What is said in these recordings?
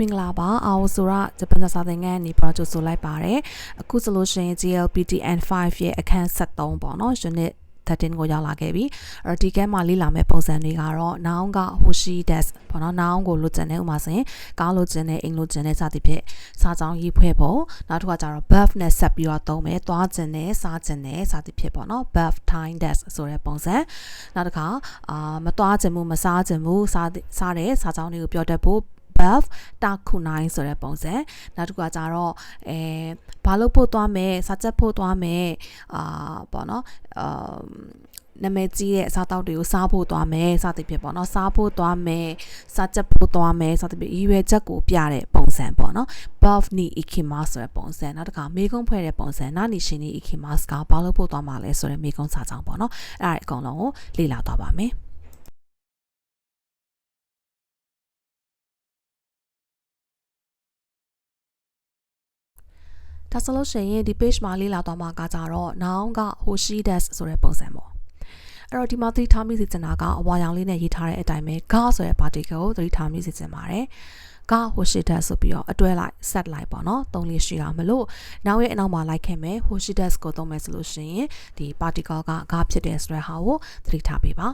မင်္ဂလာပါအောင်ဆိုတော့ဂျပန်စာသင်ခန်းနေပရောဂျက်ဆိုလိုက်ပါတယ်အခုဆိုလို့ရှိရင် GLPTN5 ရဲ့အခန်း73ပေါ့နော် unit 13ကိုရောက်လာခဲ့ပြီအဲ့ဒီကဲမှာလေ့လာမယ့်ပုံစံတွေကတော့ noun က hoshi desu ပေါ့နော် noun ကိုလိုချင်တဲ့ဥမာဆိုရင်ကားလိုချင်တဲ့အိမ်လိုချင်တဲ့စသဖြင့်စာကြောင်းရေးဖွဲ့ဖို့နောက်တစ်ခါကျတော့ verb နဲ့ဆက်ပြီးတော့သုံးမယ်သွားချင်တဲ့စားချင်တဲ့စသဖြင့်ပေါ့နော် verb time desu ဆိုတဲ့ပုံစံနောက်တစ်ခါမသွားချင်ဘူးမစားချင်ဘူးစားတဲ့စာကြောင်းတွေကိုပြောတတ်ဖို့verb တာခုနိုင်ဆိုတဲ့ပုံစံနောက်တစ်ခုကကြတော့ဘာလို့ပို့သွားမယ်စာချက်ပို့သွားမယ်ပေါ့နော်နာမည်ကြီးတဲ့အစားအသောက်တွေကိုစားဖို့သွားမယ်စသဖြင့်ပေါ့နော်စားဖို့သွားမယ်စားချက်ဖို့သွားမယ်စသဖြင့်ရည်ရွယ်ချက်ကိုပြတဲ့ပုံစံပေါ့နော် verb ni ikimasu ဆိုတဲ့ပုံစံနောက်တစ်ခါမေကုန်းဖွဲ့တဲ့ပုံစံနာနီရှင်ni ikimasu ကဘာလို့ပို့သွားမှာလဲဆိုတဲ့မေကုန်းစာကြောင်းပေါ့နော်အဲ့ဒါအကုန်လုံးကိုလေ့လာသွားပါမယ်ဒါဆိုလို့ရှိရင်ဒီ page မှာလေ့လာသွားမှာကကြတော့ noun က hoshi desu ဆိုတဲ့ပုံစံပေါ့အဲ့တော့ဒီမှာသတိထားမိစေချင်တာကအဝါရောင်လေးနဲ့ရေးထားတဲ့အတိုင်းပဲ ga ဆိုတဲ့ particle ကိုသတိထားမိစေချင်ပါတယ် ga hoshi desu ဆိုပြီးတော့အတွဲလိုက် set လိုက်ပေါ့နော်သုံးလေးရှိတာမလို့ noun ရဲ့အနောက်မှာလိုက်ခဲ့မယ် hoshi desu ကိုသုံးမယ်ဆိုလို့ရှိရင်ဒီ particle က ga ဖြစ်တယ်ဆိုတဲ့ဟာကိုသတိထားပေးပါ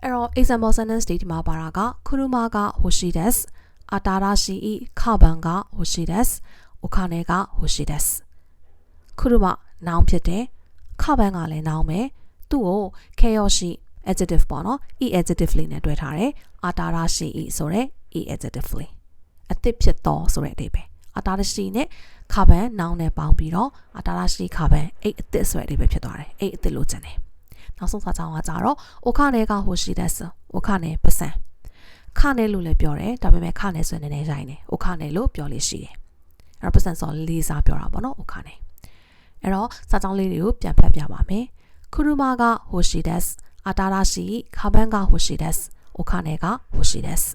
အဲ့တော့ example sentence ဒီမှာပါတာက kuruma ga hoshi desu atarashi i kaban ga hoshi desuโอคาเนကhoshi desu ခုရမ noun ဖြစ်တယ်ခပန်းကလည်း noun ပဲသူ့ကို keyoshi adjective ပေါ့နော် e adjective လေးနဲ့တွဲထားတယ် atarashi i ဆိုတဲ့ e adjective လေးအသစ်ဖြစ်သောဆိုတဲ့အဓိပ္ပာယ် atarashi နဲ့ခပန်း noun နဲ့ပေါင်းပြီးတော့ atarashi ခပန်းအိတ်အသစ်ဆိုတဲ့အဓိပ္ပာယ်ဖြစ်သွားတယ်အိတ်အသစ်လို့ကျင်တယ်နောက်ဆုံးစာကြောင်းကကြတော့โอคาเนက hoshi desu โอคาเนပစံခနဲ့လို့လည်းပြောတယ်ဒါပေမဲ့ခနဲ့ဆိုရင်နည်းနည်းရိုင်းတယ်โอคาเนလို့ပြောလို့ရှိတယ်အဲ့တော့ percent ဆိုလေးစားပြောတာပေါ့နော် okay နဲ့အဲ့တော့စာကြောင်းလေးတွေကိုပြန်ဖတ်ပြပါမယ် kuruma က hoshi desu atarashi kaban က hoshi desu okay နဲ့က hoshi desu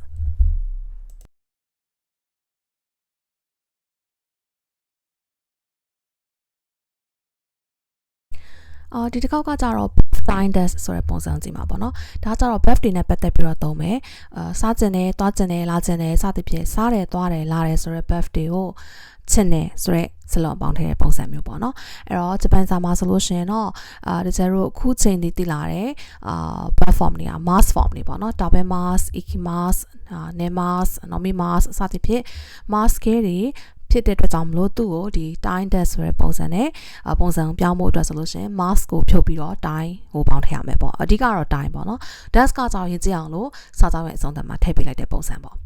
ဒီတစ်ခေါက်ကကြတော့ time desk ဆိုတဲ့ပုံစံကြည့်မှာပေါ့နော်ဒါကြတော့ verb တွေနဲ့ပတ်သက်ပြီးတော့သုံးမယ်စားကျင်တယ်သွားကျင်တယ်လာကျင်တယ်စသဖြင့်စားတယ်သွားတယ်လာတယ်ဆိုတဲ့ verb တွေကိုချင်တယ်ဆိုတဲ့စလုံးပေါင်းထည့်တဲ့ပုံစံမျိုးပေါ့နော်အဲ့တော့ဂျပန်စာမှာဆိုလို့ရှိရင်တော့ဒီကျတို့အခုချိန်ဒီတည်လာတဲ့verb form တွေက mass form တွေပေါ့နော် tabemas ikimasu nemasu nomimasu စသဖြင့် mass တွေဖြစ်တဲ့အတွက်ကြောင့်မလို့သူ့ကိုဒီ time desk ဆိုတဲ့ပုံစံနဲ့ပုံစံကိုပြောင်းဖို့အတွက်ဆိုလို့ရှိရင် mask ကိုဖြုတ်ပြီးတော့ time ကိုပေါင်းထည့်ရမယ်ပေါ့အဓိကတော့ time ပေါ့နော် desk ကကြောင့်ရင်ကြည့်အောင်လို့စာကြောင်းရဲ့အဆုံးသတ်မှာထည့်ပေးလိုက်တဲ့ပုံစံပေါ့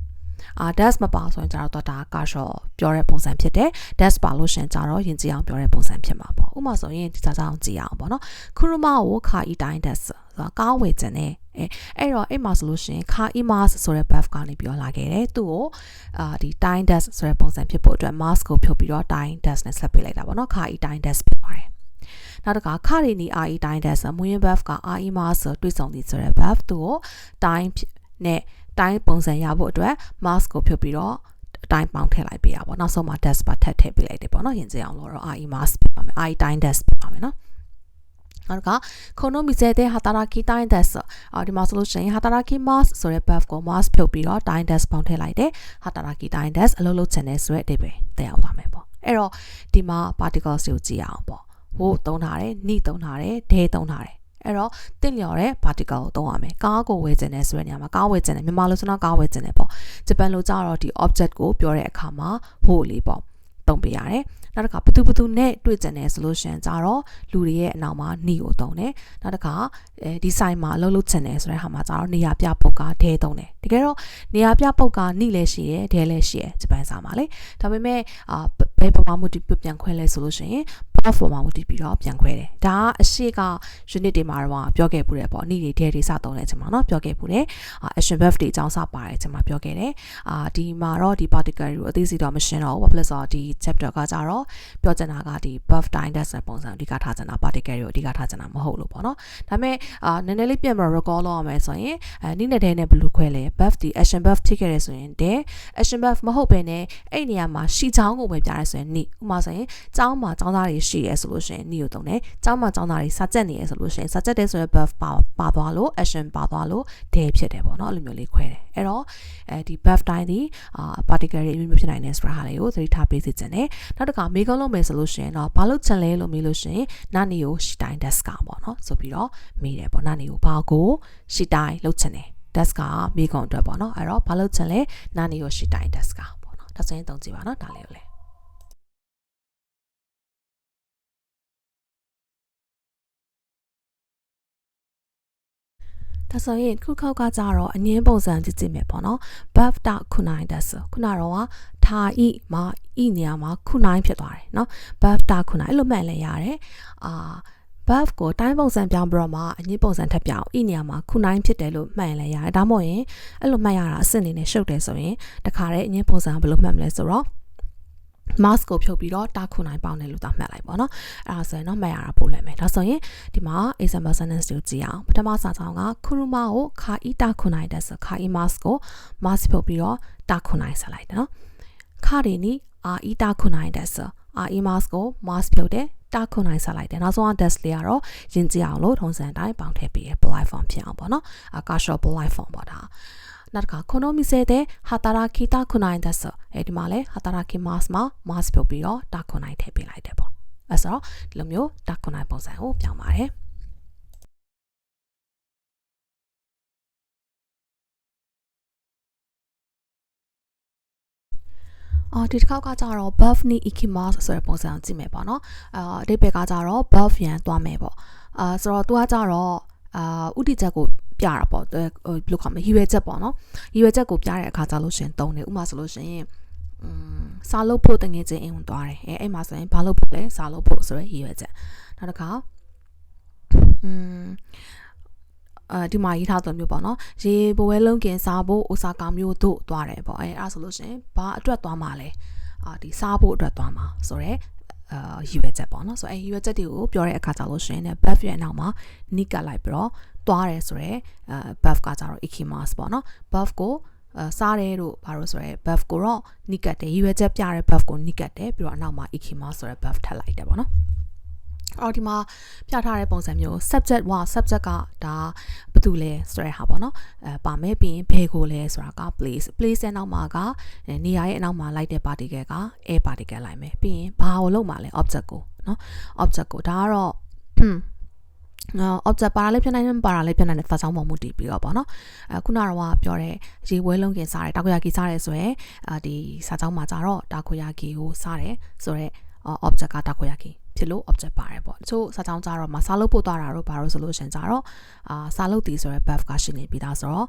desk မပါဆိုရင်ကျတော့ဒါကတော့ပြောတဲ့ပုံစံဖြစ်တယ် desk ပါလို့ရှင်ကျတော့ရင်ကြည့်အောင်ပြောတဲ့ပုံစံဖြစ်မှာပေါ့ဥပမာဆိုရင်ဒီစာကြောင်းကြည့်အောင်ပေါ့နော် kuruma ကို kai time desk ဆိုတာကားဝယ်ခြင်းနဲ့အဲ့တော့အဲ့မှာဆိုလို့ရှိရင် kaimas ဆိုတဲ့ verb ကနေပြောလာခဲ့တယ်သူ့ကိုဒီ time desk ဆိုတဲ့ပုံစံဖြစ်ဖို့အတွက် mask ကိုဖြုတ်ပြီးတော့ time desk နဲ့ဆက်ပေးလိုက်တာပေါ့နော် kai time desk ဖြစ်ပါတယ်နောက်တစ်ခါခရီနီ re time desk မွေး verb က aimas ဆိုတွေ့ဆုံသည်ဆိုတဲ့ verb သူ့ကို time နဲ့ time ပုံစံရဖို့အတွက် mask ကိုဖြုတ်ပြီးတော့ time ပေါင်းထည့်လိုက်ပေးတာပေါ့နောက်ဆုံးမှာ desk ပါထည့်ပေးလိုက်တယ်ပေါ့နော်ရင်ကြည့်အောင်လို့တော့ aimas ပြပါမယ် re time desk ပြပါမယ်နော်နောက်ကခုံနိုမီဇဲတဲ့ hataraki time desk ဒီမှာဆိုလို့ရှိရင် hataraki mas ဆိုတဲ့ verb ကို mas ဖြုတ်ပြီးတော့ time desk ပေါင်းထည့်လိုက်တယ် hataraki time desk အလုပ်လုပ်ချင်တယ်ဆိုတဲ့အဓိပ္ပာယ်တက်ရောက်သွားမယ်ပေါ့အဲ့တော့ဒီမှာ particles ကိုကြည့်အောင်ပေါ့ wo သုံးထားတယ် ni သုံးထားတယ် de သုံးထားတယ်အဲ့တော့တင့်လျော်တဲ့ particle ကိုသုံးရမယ်ကားကိုဝယ်ခြင်းနဲ့ဆိုတဲ့နေရာမှာကားဝယ်ခြင်းနဲ့မြန်မာလိုဆိုတော့ကားဝယ်ခြင်းနဲ့ပေါ့ဂျပန်လိုကြတော့ဒီ object ကိုပြောတဲ့အခါမှာ wo လေးပေါ့သုံးပေးရတယ်နောက်တစ်ခါဘသူနဲ့တွေ့ကြတယ်ဆိုလို့ရှင်ကြတော့လူတွေရဲ့အနောက်မှာ ni ကိုသုံးတယ်နောက်တစ်ခါဒီ site မှာအလုပ်လုပ်ချင်တယ်ဆိုတဲ့ဟာမှာကြတော့နေရာပြပုတ်က de သုံးတယ်တကယ်တော့နေရာပြပုတ်က ni လည်းရှိတယ် de လည်းရှိတယ်ဂျပန်စာမှာလေဒါပေမဲ့ဘယ်ပုံမှန်မှုပြန်ခွဲလဲဆိုလို့ရှင်verb form မှာမူတည်ပြီးတော့ပြန်ခွဲတယ်ဒါကအရှိက unit တွေမှာတော့ပြောခဲ့ပူတယ်ပေါ့နေ့တွေ day တွေစသုံးတဲ့အချိန်မှာเนาะပြောခဲ့ပူတယ်action verb တွေအကြောင်းစပါတယ်အချိန်မှာပြောခဲ့တယ်ဒီမှာတော့ဒီ particle ကိုအသေးစိတ်တော့မရှင်းတော့ဘူး plus တော့ဒီ chapter ကကြတော့ပြောချင်တာကဒီ verb time desk ပုံစံအဓိကထားချင်တာ particle ကိုအဓိကထားချင်တာမဟုတ်လို့ပေါ့เนาะဒါပေမဲ့နည်းနည်းလေးပြန်ပြီး recall လုပ်ရမယ်ဆိုရင်နေ့နဲ့ day နဲ့ဘယ်လိုခွဲလဲ verb ဒီ action verb ဖြစ်ခဲ့ရဆိုရင် day action verb မဟုတ်ဘဲနဲ့အဲ့နေရာမှာရှိချောင်းကိုပဲပြရဲဆိုရင်နေ့ဥပမာဆိုရင်ကျောင်းမှာကျောင်းသားတွေရှ ရှိရဲဆိုလို့ရှိရင်နီကိုသုံးတယ်ကျောင်းမှာကျောင်းသားတွေစာကြက်နေရဲဆိုလို့ရှိရင်စာကြက်တဲ့ဆိုရယ် verb ပါသွားလို့ action ပါသွားလို့ day ဖြစ်တယ်ပေါ့နော်အဲ့လိုမျိုးလေးခွဲတယ်အဲ့တော့ဒီ verb တိုင်းဒီparticle တွေအမျိုးမျိုးဖြစ်နိုင်တဲ့ဆိုတာဟာလေးကိုသတိထားပေးစေချင်တယ်နောက်တစ်ခါမေးခွန်းလုပ်မယ်ဆိုလို့ရှိရင်တော့ဘာလို့ချင်လဲလို့မေးလို့ရှိရင်နာနီကိုရှိတိုင်း desk ကပေါ့နော်ဆိုပြီးတော့မေးတယ်ပေါ့နာနီကိုဘာကိုရှိတိုင်းလုပ်ချင်တယ် desk ကမေးခွန်းအတွက်ပေါ့နော်အဲ့တော့ဘာလို့ချင်လဲနာနီကိုရှိတိုင်း desk ကပေါ့နော်ဒါဆိုရင်သုံးကြည့်ပါနော်ဒါလေးကိုလေဒါဆိုရင်ခုခောက်ကကြတော့အငင်းပုံစံကြည့်ကြည့်မယ်ပေါ့နော် verb တာခုနိုင်တဲ့ဆိုခုနတော့ထားဤမှာဤနေရာမှာခုနိုင်ဖြစ်သွားတယ်နော် verb တာခုနိုင်အဲ့လိုမှတ်လဲရတယ်verb ကိုတိုင်းပုံစံပြောင်းပြီးတော့မှအငင်းပုံစံထပ်ပြောင်းဤနေရာမှာခုနိုင်ဖြစ်တယ်လို့မှတ်ရင်လည်းရတယ်ဒါမှမဟုတ်ရင်အဲ့လိုမှတ်ရတာအစစ်အနေနဲ့ရှုပ်တယ်ဆိုရင်တခါတည်းအငင်းပုံစံဘယ်လိုမှတ်မလဲဆိုတော့mask ကိုဖြုတ်ပြီးတော့တာခုနိုင်ပေါင်းတယ်လို့သာမှတ်လိုက်ပါတော့အဲ့ဒါဆိုရင်တော့မှတ်ရတာပို့လိုက်မယ်ဒါဆိုရင်ဒီမှာ example sentence ကိုကြည့်အောင်ပထမစာဆောင်ကခရုမာကိုခါဤတာခုနိုင်တဲ့ဆိုခါဤ mask ကို mask ဖြုတ်ပြီးတော့တာခုနိုင်ဆက်လိုက်တယ်နော်ခါဒီနီအာဤတာခုနိုင်တဲ့ဆိုအာဤ mask ကို mask ဖြုတ်တယ်တာခုနိုင်ဆက်လိုက်တယ်နောက်ဆုံး desk လေးကတော့ယဉ်ကျေးအောင်လို့ထုံးစံတိုင်းပေါင်းထည့်ပေးရ polite form ဖြစ်အောင်ပေါ့နော်casual polite form ပေါ့ဒါနောက်တစ်ခါこの店で働きたくないですဒီမှာလဲ働きますမှာ mas ပြုတ်ပြီးတော့တာခုနိုင်ထည့်ပေးလိုက်တယ်ပေါ့အဲ့ဆိုတော့ဒီလိုမျိုးတာခုနိုင်ပုံစံကိုပြောင်းပါတယ်ဒီတစ်ခေါက်ကကြတော့ buff ni ikimasu ဆိုတဲ့ပုံစံကိုကြည့်မယ်ပေါ့နော်အဓိပ္ပာယ်ကကြတော့ buff ရန်သွားမယ်ပေါ့ဆိုတော့သူကကြတော့ဥတီချက်ကိုပြတာပေါ့ဘယ်လိုခေါ်မလဲရည်ရွယ်ချက်ပေါ့နော်ရည်ရွယ်ချက်ကိုပြတဲ့အခါကျလို့ရှင်သုံးတယ်ဥပမာဆိုလို့ရှင်စာလုပ်ဖို့တငယ်ချင်းအိမ်ဝင်သွားတယ်အဲ့မှာဆိုရင်ဘာလုပ်ဖို့လဲစာလုပ်ဖို့ဆိုရယ်ရည်ရွယ်ချက်နောက်တစ်ခါဒီမှာရေးထားသလိုမျိုးပေါ့နော်ရေဘဝဲလုံးကင်စားဖို့အိုဆာကာမြို့တို့သွားတယ်ပေါ့အဲ့ဒါဆိုလို့ရှင်ဘာအတွက်သွားမှာလဲဒီစားဖို့အတွက်သွားမှာဆိုရယ်ရည်ရွယ်ချက်ပေါ့နော်ဆိုအဲ့ရည်ရွယ်ချက်တွေကိုပြောတဲ့အခါကျလို့ရှင် buff ရဲ့နောက်မှာ nick ကလိုက်ပြီးတော့သွားတယ်ဆိုရယ် buff ကကြတော့ ikimas ပေါ့နော် buff ကိုစားတယ်လို့ဘာလို့ဆိုရယ် buff ကိုတော့ nick ကတယ်ရည်ရွယ်ချက်ပြတဲ့ buff ကို nick ကတယ်ပြီးတော့အနောက်မှာ ikimas ဆိုရယ် buff ထပ်လိုက်တယ်ပေါ့နော်အော်ဒီမှာပြထားတဲ့ပုံစံမျိုး subject ကဒါဘာတူလဲဆိုတဲ့ဟာပေါ့နော်ပါမယ်ပြီးရင်ဘယ်ကိုလဲဆိုတာက place ရဲ့နောက်မှာကနေရာရဲ့အနောက်မှာလိုက်တဲ့ particle က air particle လိုက်မယ်ပြီးရင်ဘာကိုလုံးမှာလဲ object ကိုနော် object ကိုဒါကတော့object ပါလဲဖြစ်နိုင်တယ်ပါလဲဖြစ်နိုင်တယ်စာဆောင်ပုံမှုတည်ပြီးတော့ပေါ့နော်ခုနကတော့ပြောတဲ့ရေပွဲလုံးကင်စားတယ်တာကိုယာကီစားတယ်ဆိုရင်ဒီစာဆောင်မှာကြတော့တာကိုယာကီကိုစားတယ်ဆိုတော့ object ကတာကိုယာကီဖြစ်လို့ object ပါတယ်ပေါ့တချို့စာကြောင်းကြတော့မစာလုပ်ပို့သွားတာတော့ဘာလို့ဆိုလို့ရှင်ကြတော့စာလုပ်တည်ဆိုရဲ buff ကရှိနေပြီးသားဆိုတော့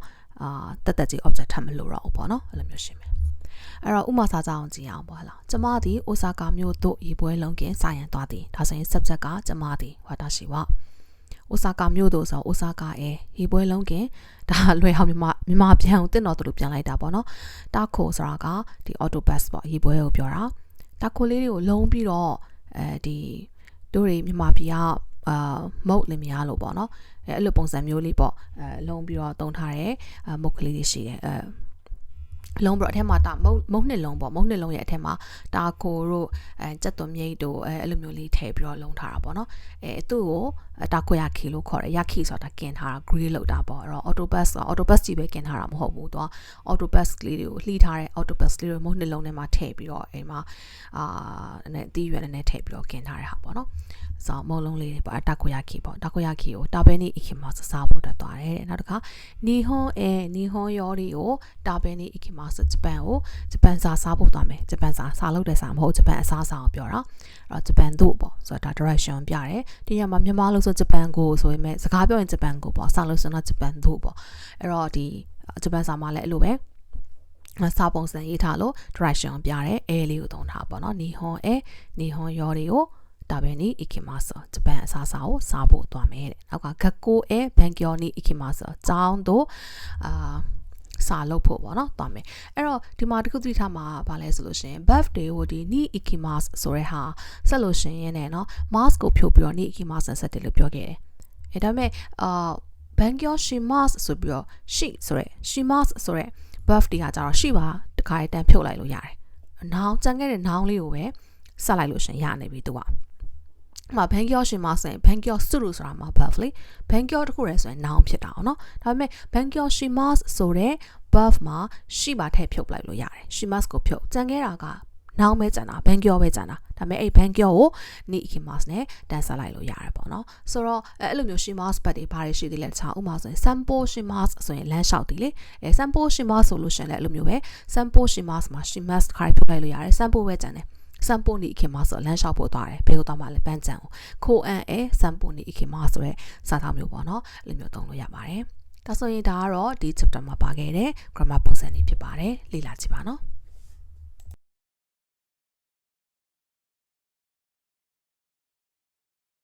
တက်ကြီး object ထပ်မလို့တော့ဘူးပေါ့နော်အဲ့လိုမျိုးရှိမယ်အဲ့တော့ဥမာစာကြောင်းကြည့်အောင်ပေါ့ဟလားကျမသည်အိုဆာကာမြို့သို့ရေပွဲလုံးကင်စာရန်သွားသည်ဒါဆိုရင် subject ကကျမသည်ဝါတာရှိဝအိုဆာကာမြို့သို့ဆိုအိုဆာကာရေပွဲလုံးကင်ဒါလွယ်အောင်မြန်မာပြန်အောင်တင်တော်သူတို့ပြန်လိုက်တာပေါ့နော်တာခိုဆိုတာကဒီ auto bus ပေါ့ရေပွဲကိုပြောတာတာခိုလေးတွေကိုလုံးပြီးတော့ဒီတို့တွေမြန်မာပြည်ကမုတ်လင်မယားလို့ပေါ့နော်အဲ့လိုပုံစံမျိုးလေးပေါ့လုံးပြီးတော့တုံထားတဲ့မုတ်ကလေးတွေရှိတယ်လုံးပြီးတော့အထက်မှာတာမုတ်နှစ်လုံးပေါ့မုတ်နှစ်လုံးရဲ့အထက်မှာတာကိုတို့ကြက်သွန်မြိတ်တို့အဲ့လိုမျိုးလေးထည့်ပြီးတော့လုံးထားတာပေါ့နော်သူ့ကိုတာကိုရခီလို့ခေါ်တယ်ရခီဆိုတာကင်ထားတာ gray လောက်တာပေါ့အဲ့တော့ autobus ကြီးပဲကင်ထားတာမဟုတ်ဘူးသူက autobus လေးတွေကိုလှီးထားတဲ့ autobus လေးတွေမုတ်နှစ်လုံးထဲမှာထည့်ပြီးတော့အိမ်မှာနဲ့တီးရွက်နဲ့ထည့်ပြီးတော့ကင်ထားတဲ့ဟာပေါ့နော်ဆိုမုံလုံးလေးတွေပေါ့တာကိုယာကီပေါ့တာကိုယာကီကိုတာပဲနေအခင်မှာစားဖို့တက်သွားတယ်နောက်တစ်ခါနီဟွန်ယော်ဒီကိုတာပဲနေအခင်မှာဂျပန်စာစားဖို့သွားမယ်ဂျပန်စာလုပ်တဲ့စာမဟုတ်ဂျပန်အစားအစာကိုပြောတာအဲ့တော့ဂျပန်တို့ပေါ့ဆိုတော့ဒါ direction ပြတယ်ဒီညမှာမြန်မာလို့ဆိုဂျပန်ကိုဆိုရင်စကားပြောရင်ဂျပန်ကိုပေါ့စာလို့ဆိုတော့ဂျပန်တို့ပေါ့အဲ့တော့ဒီဂျပန်စာမှာလည်းအဲ့လိုပဲစာပုံစံရေးထားလို့ direction ပြတယ်အဲလေးကိုသုံးထားပေါ့နော်နီဟွန်ယော်ဒီကိုဒါပဲနီအခင်မဆောဂျပန်အစားအစာကိုစားဖို့သွားမယ်တဲ့နောက်ကဂက်ကိုဘန်ကီယိုနီအခင်မဆောကျောင်းတို့စာလုပ်ဖို့ပေါ့နော်သွားမယ်အဲ့တော့ဒီမှာတခုသိထားမှာဗာလဲဆိုလို့ရှင် birthday ကိုဒီနီအခင်မဆိုတဲ့ဟာဆက်လို့ရှင်ရင်းနဲ့နော် mask ကိုဖြုတ်ပြီးတော့နီအခင်မဆက်တယ်လို့ပြောခဲ့တယ်အဲ့ဒါမဲ့ဘန်ကီယိုရှိမတ်ဆိုပြီးတော့ရှိမတ်ဆိုတဲ့ birthday ကကြတော့ရှိပါတခါတန်းဖြုတ်လိုက်လို့ရတယ်နောင်ကြံခဲ့တဲ့နောင်လေးကိုပဲဆက်လိုက်လို့ရှင်ရနေပြီသူက မှာ Bangyo ရှိမှဆိုရင် Bangyo suru ဆိုတာမှာ verb လေ Bangyo တခုရယ်ဆိုရင် noun ဖြစ်တာเนาะဒါပေမဲ့ Bangyo shimasu ဆိုတဲ့ verb မှာရှိပါထည့်ဖြုတ်လိုက်လို့ရတယ် shimasu ကိုဖြုတ်ကြံခဲ့တာက noun ပဲကြံတာ Bangyo ပဲကြံတာဒါပေမဲ့အဲ့ Bangyo ကို ni ikimasu နဲ့တန်းဆက်လိုက်လို့ရတယ်ပေါ့เนาะဆိုတော့အဲ့လိုမျိုး shimasu ဘတ်တွေဘာတွေရှိသေးလဲတခြားဥပမာဆိုရင် sanpo shimasu ဆိုရင်လမ်းလျှောက်တည်လေsanpo shimasu ဆိုလို့ရှိရင်လည်းအဲ့လိုမျိုးပဲ sanpo shimasu မှာ shimasu ခါဖြုတ်လိုက်လို့ရတယ် sanpo ပဲကြံတယ်sanpo ni ikimasu ဆိုလမ်းလျှောက်ဖို့သွားတယ်ဘယ်ကိုသွားမှလဲပန်းကြံကိုခိုအန်အဲ sanpo ni ikimasu ဆိုတဲ့စာသားမျိုးပေါ့เนาะအဲ့လိုမျိုးသုံးလို့ရပါတယ်ဒါဆိုရင်ဒါကတော့ဒီ chapter မှာပါခဲ့တဲ့ grammar ပုံစံတွေဖြစ်ပါတယ်လေ့လာကြည့်ပါနော်